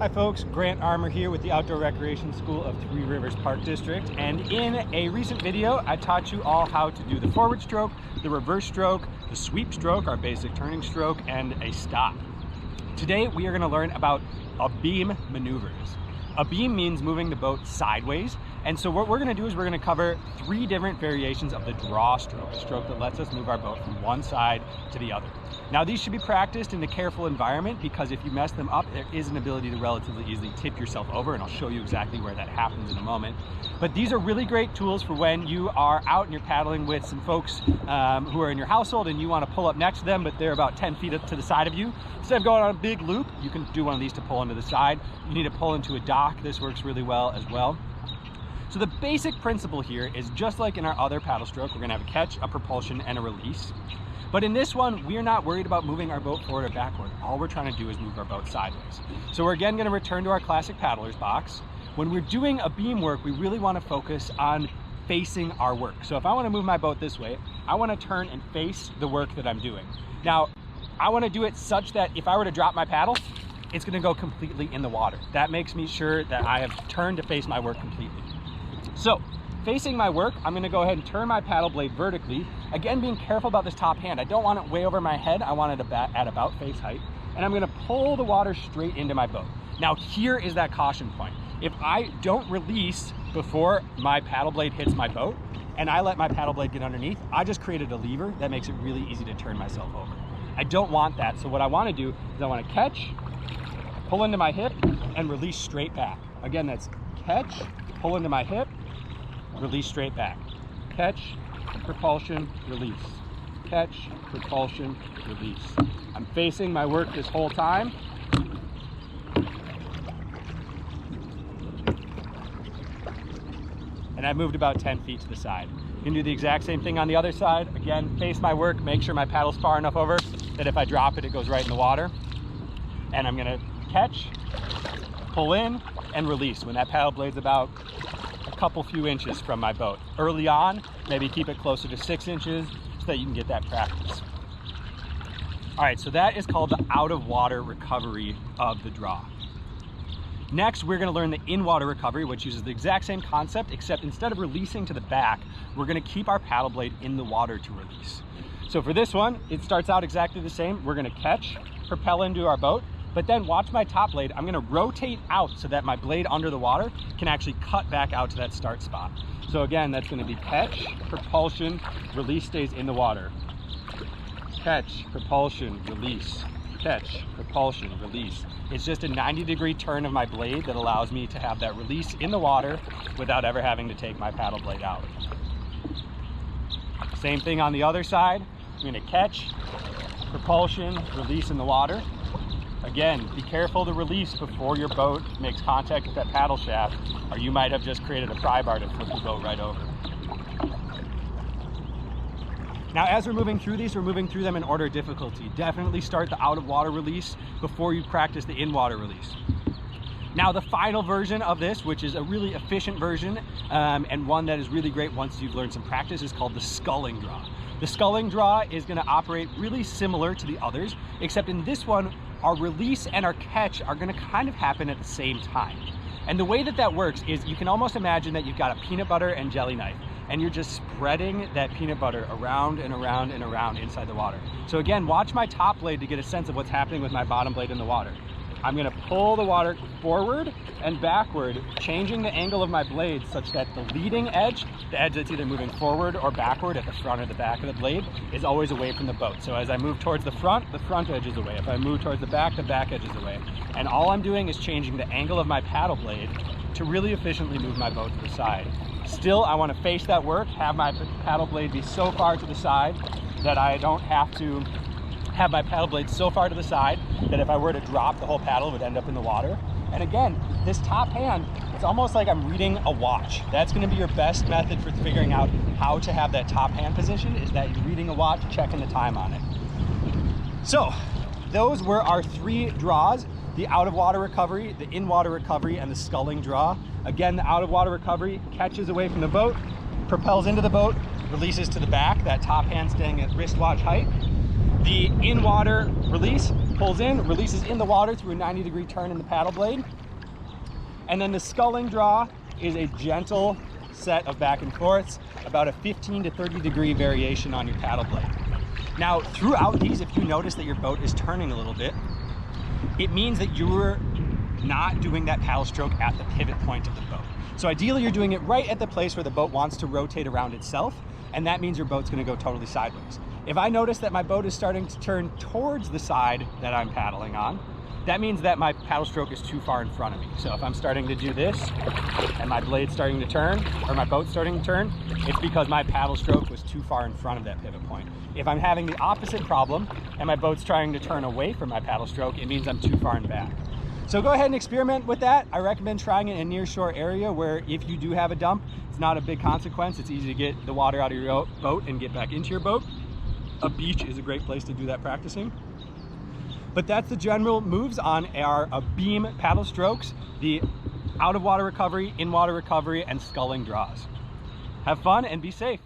Hi folks, Grant Armour here with the Outdoor Recreation School of Three Rivers Park District, and in a recent video I taught you all how to do the forward stroke, the reverse stroke, the sweep stroke, our basic turning stroke, and a stop. Today we are going to learn about abeam maneuvers. Abeam means moving the boat sideways, and so what we're going to do is we're going to cover three different variations of the draw stroke, a stroke that lets us move our boat from one side to the other. Now these should be practiced in a careful environment because if you mess them up, there is an ability to relatively easily tip yourself over, and I'll show you exactly where that happens in a moment. But these are really great tools for when you are out and you're paddling with some folks who are in your household and you want to pull up next to them, but they're about 10 feet up to the side of you. Instead of going on a big loop, you can do one of these to pull into the side. You need to pull into a dock. This works really well as well. So the basic principle here is just like in our other paddle stroke, we're going to have a catch, a propulsion, and a release. But in this one, we're not worried about moving our boat forward or backward. All we're trying to do is move our boat sideways. So we're again going to return to our classic paddler's box. When we're doing abeam work, we really want to focus on facing our work. So if I want to move my boat this way, I want to turn and face the work that I'm doing. Now, I want to do it such that if I were to drop my paddle, it's going to go completely in the water. That makes me sure that I have turned to face my work completely. So, facing my work, I'm going to go ahead and turn my paddle blade vertically. Again, being careful about this top hand. I don't want it way over my head. I want it at about face height. And I'm going to pull the water straight into my boat. Now, here is that caution point. If I don't release before my paddle blade hits my boat, and I let my paddle blade get underneath, I just created a lever that makes it really easy to turn myself over. I don't want that. So what I want to do is I want to catch, pull into my hip, and release straight back. Again, that's catch, pull into my hip, release straight back. Catch, propulsion, release. Catch, propulsion, release. I'm facing my work this whole time. And I moved about 10 feet to the side. You can do the exact same thing on the other side. Again, face my work, make sure my paddle's far enough over that if I drop it, it goes right in the water. And I'm gonna catch, pull in, and release when that paddle blade's about a couple few inches from my boat. Early on, maybe keep it closer to 6 inches so that you can get that practice. All right, so that is called the out of water recovery of the draw. Next, we're gonna learn the in-water recovery, which uses the exact same concept, except instead of releasing to the back, we're gonna keep our paddle blade in the water to release. So for this one, it starts out exactly the same. We're gonna catch, propel into our boat, but then watch my top blade. I'm gonna rotate out so that my blade under the water can actually cut back out to that start spot. So again, that's gonna be catch, propulsion, release stays in the water. Catch, propulsion, release. Catch, propulsion, release. It's just a 90-degree turn of my blade that allows me to have that release in the water without ever having to take my paddle blade out. Same thing on the other side. I'm gonna catch, propulsion, release in the water. Again, be careful to release before your boat makes contact with that paddle shaft, or you might have just created a pry bar to flip the boat right over. Now, as we're moving through these, we're moving through them in order of difficulty. Definitely start the out of water release before you practice the in water release. Now, the final version of this, which is a really efficient version and one that is really great once you've learned some practice, is called the sculling draw. The sculling draw is going to operate really similar to the others, except in this one, our release and our catch are going to kind of happen at the same time. And the way that that works is you can almost imagine that you've got a peanut butter and jelly knife, and you're just spreading that peanut butter around and around and around inside the water. So again, watch my top blade to get a sense of what's happening with my bottom blade in the water. I'm gonna pull the water forward and backward, changing the angle of my blade such that the leading edge, the edge that's either moving forward or backward at the front or the back of the blade, is always away from the boat. So as I move towards the front edge is away. If I move towards the back edge is away. And all I'm doing is changing the angle of my paddle blade to really efficiently move my boat to the side. Still, I want to face that work, have my paddle blade be so far to the side that I don't have to have my paddle blade so far to the side that if I were to drop, the whole paddle would end up in the water. And again, this top hand, it's almost like I'm reading a watch. That's going to be your best method for figuring out how to have that top hand position, is that you're reading a watch, checking the time on it. So those were our three draws: the out of water recovery, the in water recovery, and the sculling draw. Again, the out of water recovery catches away from the boat, propels into the boat, releases to the back, that top hand staying at wristwatch height. The in water release pulls in, releases in the water through a 90-degree turn in the paddle blade. And then the sculling draw is a gentle set of back and forths, about a 15 to 30 degree variation on your paddle blade. Now, throughout these, if you notice that your boat is turning a little bit, it means that you're not doing that paddle stroke at the pivot point of the boat. So ideally, you're doing it right at the place where the boat wants to rotate around itself, and that means your boat's gonna go totally sideways. If I notice that my boat is starting to turn towards the side that I'm paddling on, that means that my paddle stroke is too far in front of me. So if I'm starting to do this and my blade's starting to turn, or my boat's starting to turn, it's because my paddle stroke was too far in front of that pivot point. If I'm having the opposite problem and my boat's trying to turn away from my paddle stroke, it means I'm too far in back. So go ahead and experiment with that. I recommend trying it in a near shore area where if you do have a dump, it's not a big consequence. It's easy to get the water out of your boat and get back into your boat. A beach is a great place to do that practicing. But that's the general moves on our abeam paddle strokes, the out of water recovery, in water recovery, and sculling draws. Have fun and be safe.